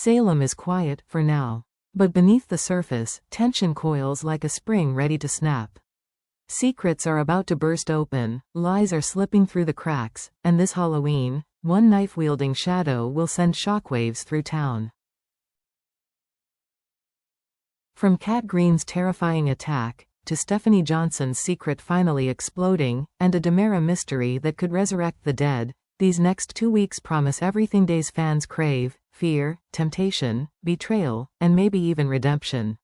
Salem is quiet, for now. But beneath the surface, tension coils like a spring ready to snap. Secrets are about to burst open, lies are slipping through the cracks, and this Halloween, one knife-wielding shadow will send shockwaves through town. From Kat Green's terrifying attack, to Stephanie Johnson's secret finally exploding, and a DiMera mystery that could resurrect the dead, these next 2 weeks promise everything Days fans crave: fear, temptation, betrayal, and maybe even redemption.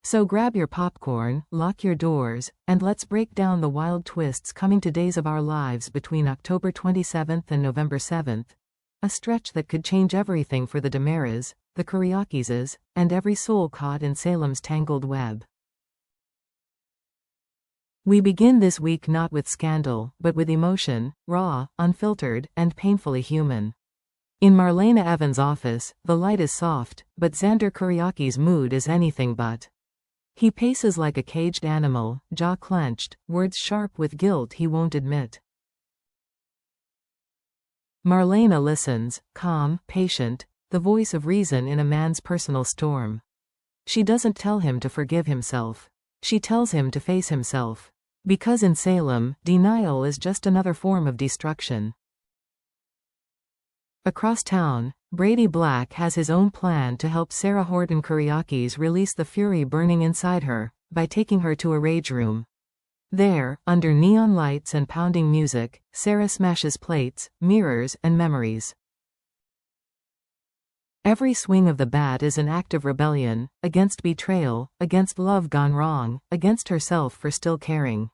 So grab your popcorn, lock your doors, and let's break down the wild twists coming to Days of Our Lives between October 27th and November 7th, a stretch that could change everything for the DiMeras, the Kyriakises, and every soul caught in Salem's tangled web. We begin this week not with scandal, but with emotion, raw, unfiltered, and painfully human. In Marlena Evans' office, the light is soft, but Xander Kyriaki's mood is anything but. He paces like a caged animal, jaw clenched, words sharp with guilt he won't admit. Marlena listens, calm, patient, the voice of reason in a man's personal storm. She doesn't tell him to forgive himself. She tells him to face himself. Because in Salem, denial is just another form of destruction. Across town, Brady Black has his own plan to help Sarah Horton Kyriakis release the fury burning inside her, by taking her to a rage room. There, under neon lights and pounding music, Sarah smashes plates, mirrors, and memories. Every swing of the bat is an act of rebellion, against betrayal, against love gone wrong, against herself for still caring.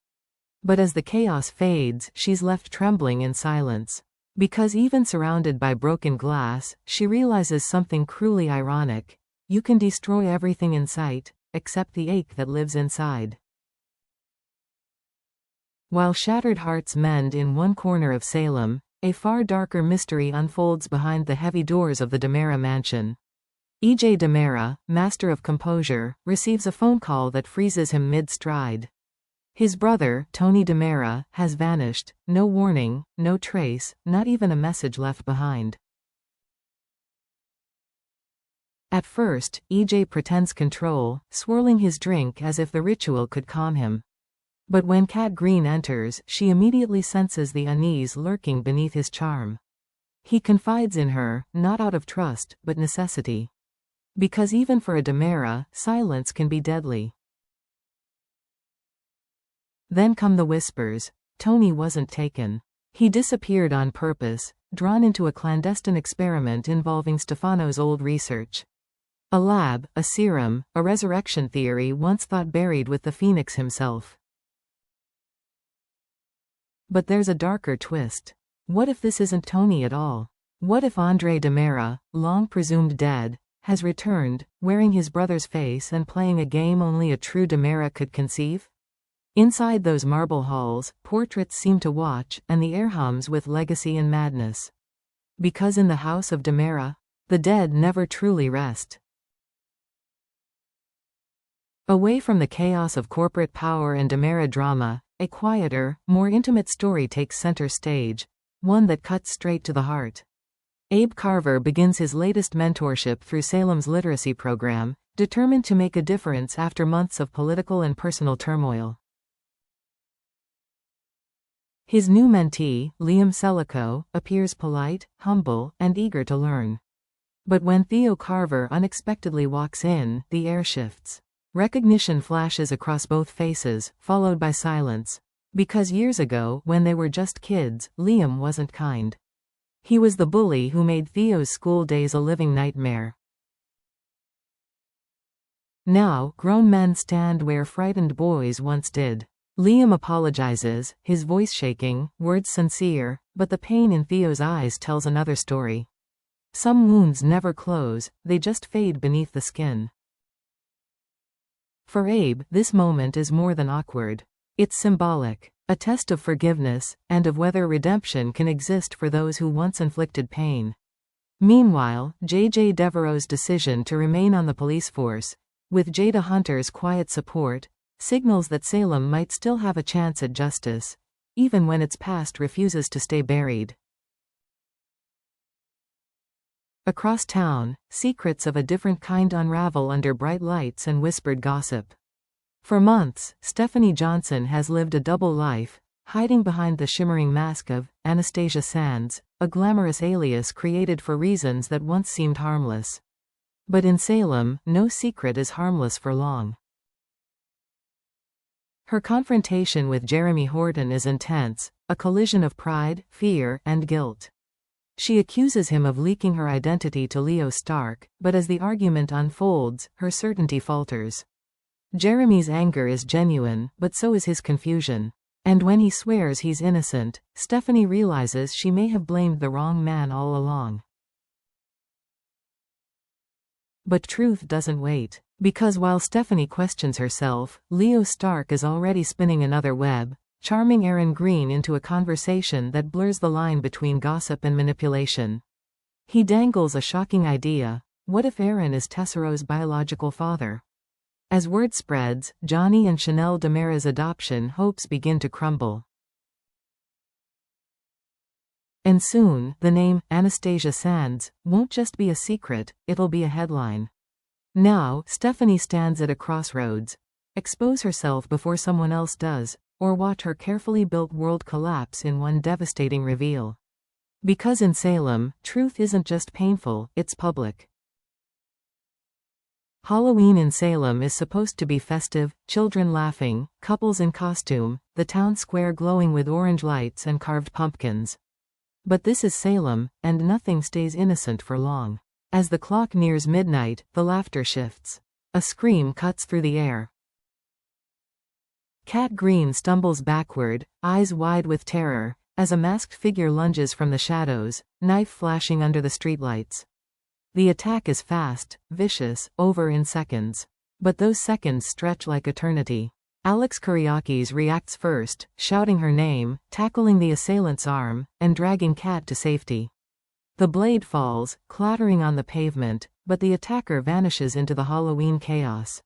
But as the chaos fades, she's left trembling in silence. Because even surrounded by broken glass, she realizes something cruelly ironic: you can destroy everything in sight, except the ache that lives inside. While shattered hearts mend in one corner of Salem, a far darker mystery unfolds behind the heavy doors of the DiMera mansion. E.J. DiMera, master of composure, receives a phone call that freezes him mid-stride. His brother, Tony DiMera, has vanished, no warning, no trace, not even a message left behind. At first, E.J. pretends control, swirling his drink as if the ritual could calm him. But when Kat Green enters, she immediately senses the unease lurking beneath his charm. He confides in her, not out of trust, but necessity. Because even for a DiMera, silence can be deadly. Then come the whispers. Tony wasn't taken. He disappeared on purpose, drawn into a clandestine experiment involving Stefano's old research. A lab, a serum, a resurrection theory once thought buried with the Phoenix himself. But there's a darker twist. What if this isn't Tony at all? What if Andre DiMera, long presumed dead, has returned, wearing his brother's face and playing a game only a true DiMera could conceive? Inside those marble halls, portraits seem to watch, and the air hums with legacy and madness. Because in the house of DiMera, the dead never truly rest. Away from the chaos of corporate power and DiMera drama, a quieter, more intimate story takes center stage, one that cuts straight to the heart. Abe Carver begins his latest mentorship through Salem's literacy program, determined to make a difference after months of political and personal turmoil. His new mentee, Liam Selico, appears polite, humble, and eager to learn. But when Theo Carver unexpectedly walks in, the air shifts. Recognition flashes across both faces, followed by silence. Because years ago, when they were just kids, Liam wasn't kind. He was the bully who made Theo's school days a living nightmare. Now, grown men stand where frightened boys once did. Liam apologizes, his voice shaking, words sincere, but the pain in Theo's eyes tells another story. Some wounds never close, they just fade beneath the skin. For Abe, this moment is more than awkward. It's symbolic, a test of forgiveness, and of whether redemption can exist for those who once inflicted pain. Meanwhile, J.J. Devereaux's decision to remain on the police force, with Jada Hunter's quiet support, signals that Salem might still have a chance at justice, even when its past refuses to stay buried. Across town, secrets of a different kind unravel under bright lights and whispered gossip. For months, Stephanie Johnson has lived a double life, hiding behind the shimmering mask of Anastasia Sands, a glamorous alias created for reasons that once seemed harmless. But in Salem, no secret is harmless for long. Her confrontation with Jeremy Horton is intense, a collision of pride, fear, and guilt. She accuses him of leaking her identity to Leo Stark, but as the argument unfolds, her certainty falters. Jeremy's anger is genuine, but so is his confusion. And when he swears he's innocent, Stephanie realizes she may have blamed the wrong man all along. But truth doesn't wait. Because while Stephanie questions herself, Leo Stark is already spinning another web, charming Aaron Green into a conversation that blurs the line between gossip and manipulation. He dangles a shocking idea: what if Aaron is Tessero's biological father? As word spreads, Johnny and Chanel DiMera's adoption hopes begin to crumble. And soon, the name Anastasia Sands won't just be a secret, it'll be a headline. Now, Stephanie stands at a crossroads. Expose herself before someone else does, or watch her carefully built world collapse in one devastating reveal. Because in Salem, truth isn't just painful, it's public. Halloween in Salem is supposed to be festive, children laughing, couples in costume, the town square glowing with orange lights and carved pumpkins. But this is Salem, and nothing stays innocent for long. As the clock nears midnight, the laughter shifts. A scream cuts through the air. Cat Green stumbles backward, eyes wide with terror, as a masked figure lunges from the shadows, knife flashing under the streetlights. The attack is fast, vicious, over in seconds. But those seconds stretch like eternity. Alex Kyriakis reacts first, shouting her name, tackling the assailant's arm, and dragging Cat to safety. The blade falls, clattering on the pavement, but the attacker vanishes into the Halloween chaos.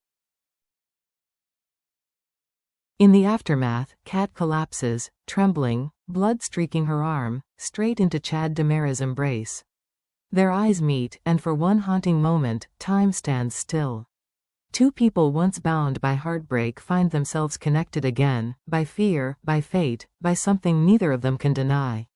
In the aftermath, Cat collapses, trembling, blood streaking her arm, straight into Chad DiMera's embrace. Their eyes meet, and for one haunting moment, time stands still. Two people once bound by heartbreak find themselves connected again, by fear, by fate, by something neither of them can deny.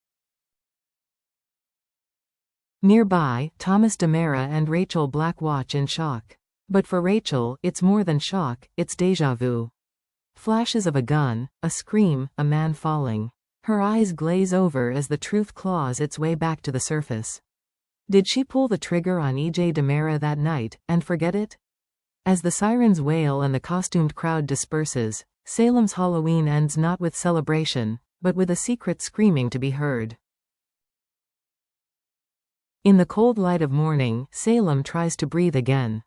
Nearby, Thomas DiMera and Rachel Black watch in shock. But for Rachel, it's more than shock, it's déjà vu. Flashes of a gun, a scream, a man falling. Her eyes glaze over as the truth claws its way back to the surface. Did she pull the trigger on E.J. DiMera that night, and forget it? As the sirens wail and the costumed crowd disperses, Salem's Halloween ends not with celebration, but with a secret screaming to be heard. In the cold light of morning, Salem tries to breathe again.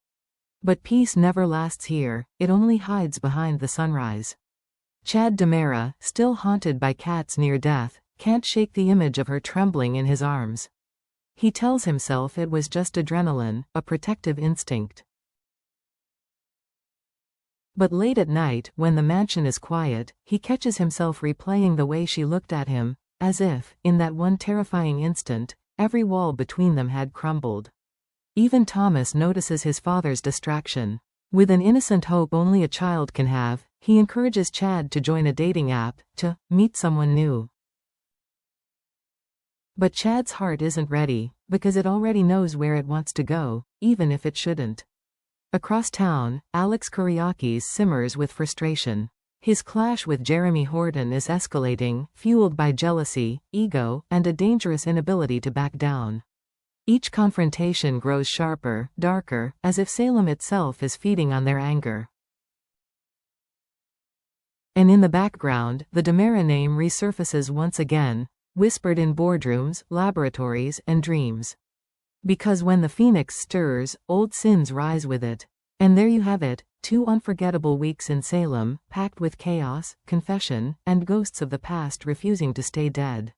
But peace never lasts here, it only hides behind the sunrise. Chad DiMera, still haunted by Cat's near death, can't shake the image of her trembling in his arms. He tells himself it was just adrenaline, a protective instinct. But late at night, when the mansion is quiet, he catches himself replaying the way she looked at him, as if, in that one terrifying instant, every wall between them had crumbled. Even Thomas notices his father's distraction. With an innocent hope only a child can have, he encourages Chad to join a dating app, to meet someone new. But Chad's heart isn't ready, because it already knows where it wants to go, even if it shouldn't. Across town, Alex Kyriakis simmers with frustration. His clash with Jeremy Horton is escalating, fueled by jealousy, ego, and a dangerous inability to back down. Each confrontation grows sharper, darker, as if Salem itself is feeding on their anger. And in the background, the DiMera name resurfaces once again, whispered in boardrooms, laboratories, and dreams. Because when the phoenix stirs, old sins rise with it. And there you have it, 2 unforgettable weeks in Salem, packed with chaos, confession, and ghosts of the past refusing to stay dead.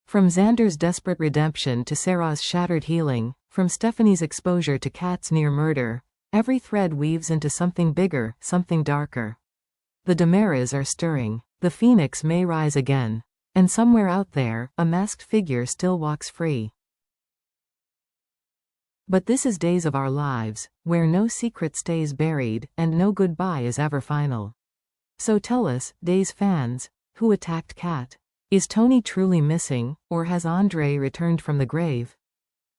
From Xander's desperate redemption to Sarah's shattered healing, from Stephanie's exposure to Cat's near murder, every thread weaves into something bigger, something darker. The DiMeras are stirring. The phoenix may rise again. And somewhere out there, a masked figure still walks free. But this is Days of Our Lives, where no secret stays buried, and no goodbye is ever final. So tell us, Days fans, who attacked Kat? Is Tony truly missing, or has Andre returned from the grave?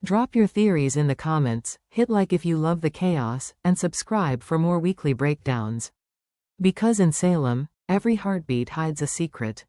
Drop your theories in the comments, hit like if you love the chaos, and subscribe for more weekly breakdowns. Because in Salem, every heartbeat hides a secret.